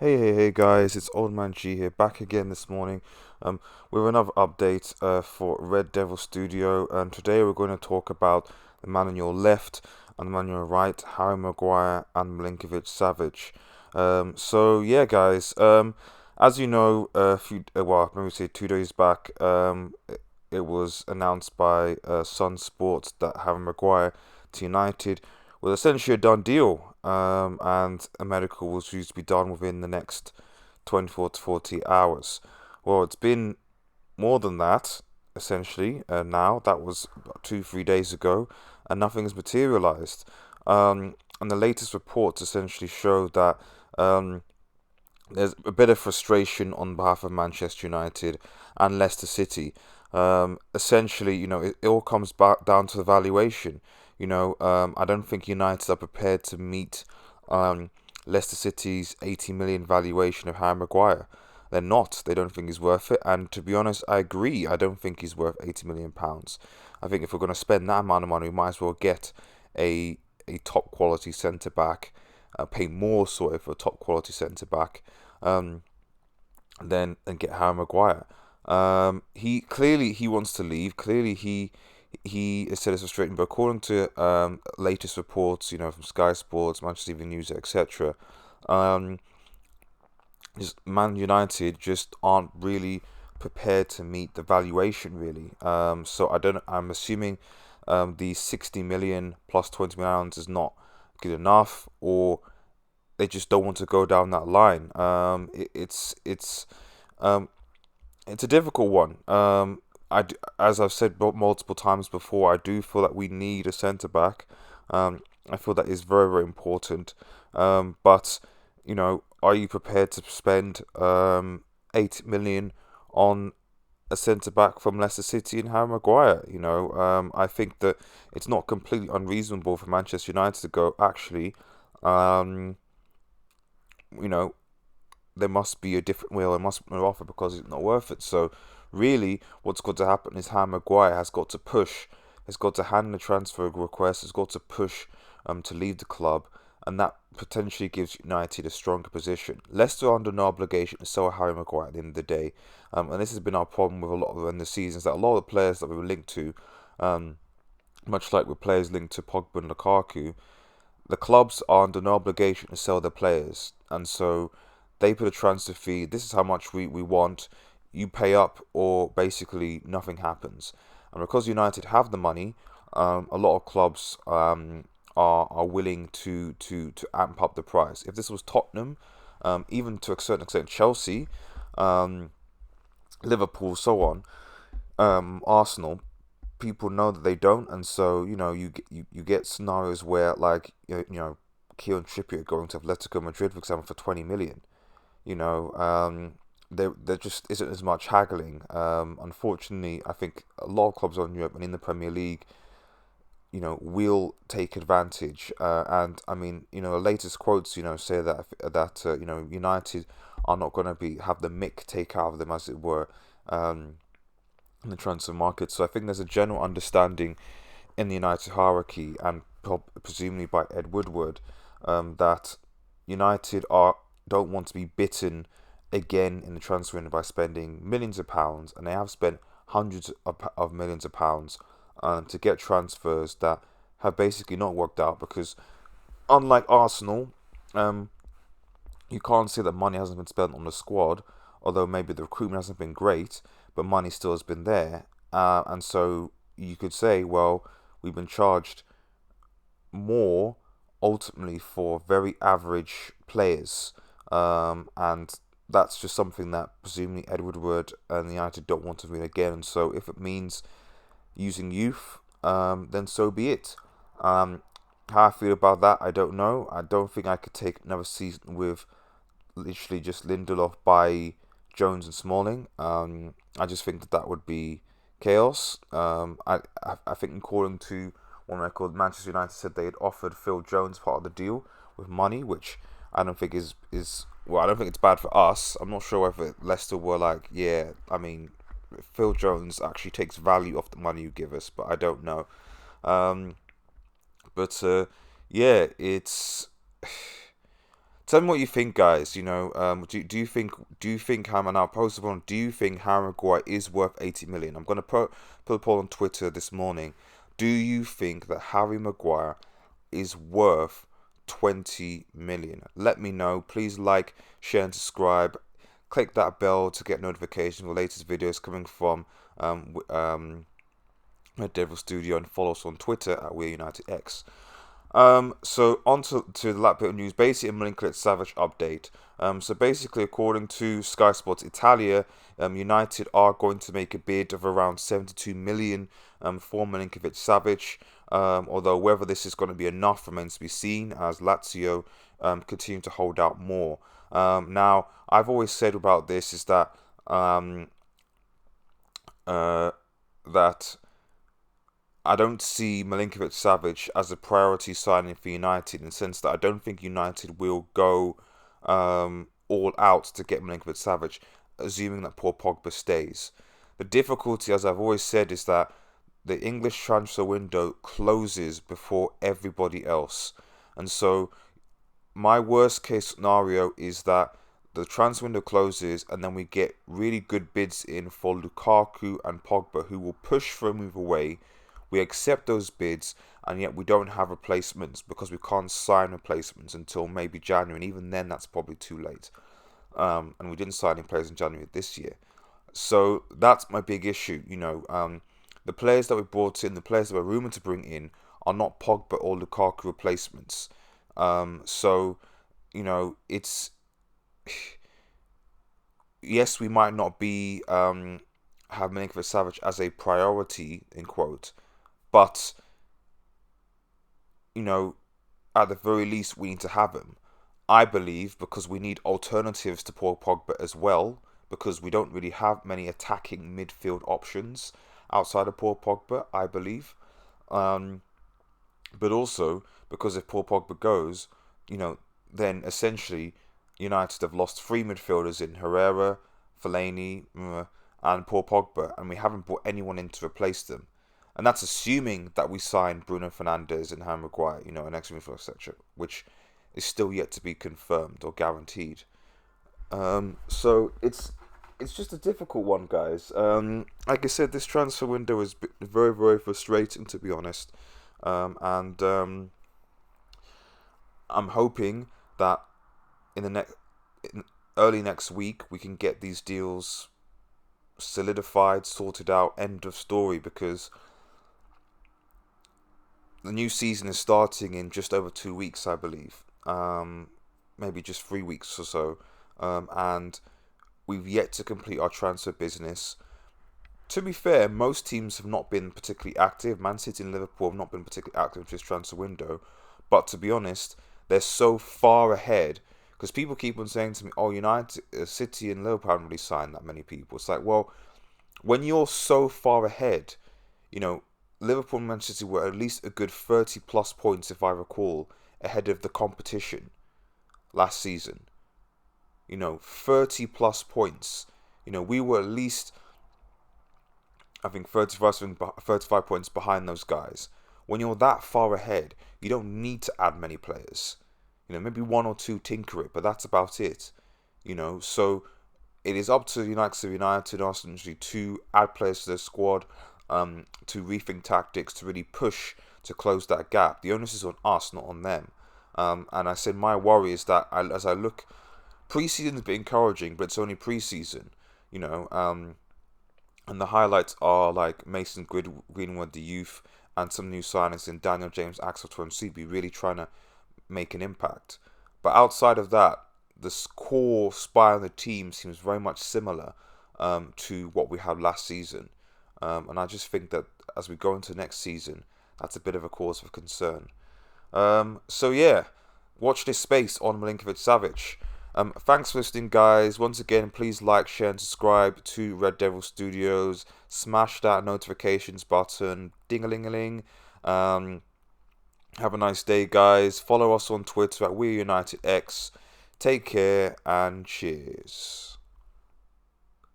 Hey guys, it's Old Man G here, back again this morning um, with another update for Red Devil Studio. And today we're going to talk about the man on your left and the man on your right, Harry Maguire and Milinkovic-Savic. Yeah, guys, as you know, maybe say 2 days back, it was announced by Sun Sports that Harry Maguire to United was essentially a done deal, and a medical was due to be done within the next 24 to 48 hours. Well, it's been more than that, essentially, now. That was about 3 days ago, and nothing has materialized. And the latest reports essentially show that um, there's a bit of frustration on behalf of Manchester United and Leicester City. Essentially, it all comes back down to the valuation. I don't think United are prepared to meet um, Leicester City's 80 million valuation of Harry Maguire. They're not. They don't think he's worth it. And to be honest, I agree. I don't think he's worth 80 million pounds. I think if we're going to spend that amount of money, we might as well get a top quality centre back, pay more sort of for a top quality centre back, um, than get Harry Maguire. He wants to leave. Clearly he has said it's frustrating, but according to latest reports, from Sky Sports, Manchester Evening News, etc., um, just Man United just aren't really prepared to meet the valuation really. So I don't. I'm assuming the 60 million plus 20 million pounds is not good enough, or they just don't want to go down that line. Um, it's a difficult one. As I've said multiple times before, I do feel that we need a centre back. I feel that is very, very important. But are you prepared to spend 8 million on a centre back from Leicester City and Harry Maguire? I think that it's not completely unreasonable for Manchester United to go. Actually, um, you know, there must be a different way, or there must be an offer because it's not worth it. So really, what's got to happen is Harry Maguire has got to push, has got to hand the transfer request, has got to push to leave the club, and that potentially gives United a stronger position. Leicester are under no obligation to sell Harry Maguire at the end of the day, and this has been our problem with a lot of in the seasons, that a lot of the players that we were linked to, um, much like with players linked to Pogba and Lukaku, the clubs are under no obligation to sell their players, and so they put a transfer fee. This is how much we want. You pay up, or basically nothing happens. And because United have the money, a lot of clubs are willing to amp up the price. If this was Tottenham, even to a certain extent Chelsea, um, Liverpool, so on, Arsenal, people know that they don't, and so you get scenarios where, like, Kieran Trippier going to Atletico Madrid, for example, for 20 million. There just isn't as much haggling. Unfortunately, I think a lot of clubs in Europe and in the Premier League, will take advantage. And I mean, the latest quotes, say that United are not going to have the mick take out of them, as it were, in the transfer market. So I think there's a general understanding in the United hierarchy, and presumably by Ed Woodward, that United don't want to be bitten again in the transfer window by spending millions of pounds, and they have spent hundreds of millions of pounds to get transfers that have basically not worked out, because unlike Arsenal, you can't say that money hasn't been spent on the squad, although maybe the recruitment hasn't been great, but money still has been there. And so you could say, well, we've been charged more ultimately for very average players. And that's just something that presumably Edward Wood and the United don't want to win again. So if it means using youth, then so be it. How I feel about that, I don't know. I don't think I could take another season with literally just Lindelof, by Jones and Smalling. I just think that would be chaos. I think, according to one record, Manchester United said they had offered Phil Jones part of the deal with money, which I don't think is well. I don't think it's bad for us. I'm not sure whether Leicester were like, yeah, I mean, Phil Jones actually takes value off the money you give us, but I don't know. Um, but yeah, it's tell me what you think, guys. Do you think and I'll post it on. Do you think Harry Maguire is worth 80 million? I'm gonna put a poll on Twitter this morning. Do you think that Harry Maguire is worth 20 million? Let me know. Please like, share, and subscribe. Click that bell to get notifications for the latest videos coming from Red Devil Studio, and follow us on Twitter at WeAreUnitedX. So on to the last bit of news, basically a Milinkovic-Savic update. So basically, according to Sky Sports Italia, United are going to make a bid of around 72 million for Milinkovic-Savic. Although whether this is going to be enough remains to be seen, as Lazio continue to hold out more. Now, I've always said about this is that that I don't see Milinkovic-Savic as a priority signing for United, in the sense that I don't think United will go all out to get Milinkovic-Savic, assuming that Paul Pogba stays. The difficulty, as I've always said, is that the English transfer window closes before everybody else. And so my worst case scenario is that the transfer window closes and then we get really good bids in for Lukaku and Pogba, who will push for a move away. We accept those bids, and yet we don't have replacements because we can't sign replacements until maybe January, and even then that's probably too late. And we didn't sign any players in January this year. So that's my big issue. The players that we brought in, the players that we're rumoured to bring in, are not Pogba or Lukaku replacements. So it's... Yes, we might not be have Milinkovic-Savic as a priority, in quote, but at the very least we need to have him. I believe because we need alternatives to Paul Pogba as well, because we don't really have many attacking midfield options outside of Paul Pogba, I believe. But also because if Paul Pogba goes, then essentially United have lost three midfielders in Herrera, Fellaini, and Paul Pogba, and we haven't brought anyone in to replace them. And that's assuming that we sign Bruno Fernandes and Harry Maguire, an extra midfielder, etc., which is still yet to be confirmed or guaranteed. So it's just a difficult one, guys. Like I said, this transfer window has been very, very frustrating, to be honest. And I'm hoping that in early next week we can get these deals solidified, sorted out, end of story, because the new season is starting in just over 2 weeks, I believe. Maybe just 3 weeks or so. And we've yet to complete our transfer business. To be fair, most teams have not been particularly active. Man City and Liverpool have not been particularly active in this transfer window. But to be honest, they're so far ahead. Because people keep on saying to me, oh, United, City and Liverpool haven't really signed that many people. It's like, well, when you're so far ahead, Liverpool and Manchester City were at least a good 30 plus points, if I recall, ahead of the competition last season. 30 plus points. We were at least, I think, 35 points behind those guys. When you're that far ahead, you don't need to add many players. Maybe one or two tinker it, but that's about it. So it is up to United, Arsenal, to add players to their squad, to rethink tactics, to really push to close that gap. The onus is on us, not on them. And I said my worry is that as I look, pre-season is a bit encouraging, but it's only pre-season, and the highlights are like Mason Greenwood, the youth, and some new signings in Daniel James, Axel Tuanzebe, really trying to make an impact. But outside of that, the core spine of the team seems very much similar to what we had last season. And I just think that as we go into next season, that's a bit of a cause for concern. So yeah, watch this space on Milinkovic-Savic. Thanks for listening, guys. Once again, please like, share, and subscribe to Red Devil Studios. Smash that notifications button. Ding-a-ling-a-ling. Have a nice day, guys. Follow us on Twitter at WeAreUnitedX. Take care and cheers.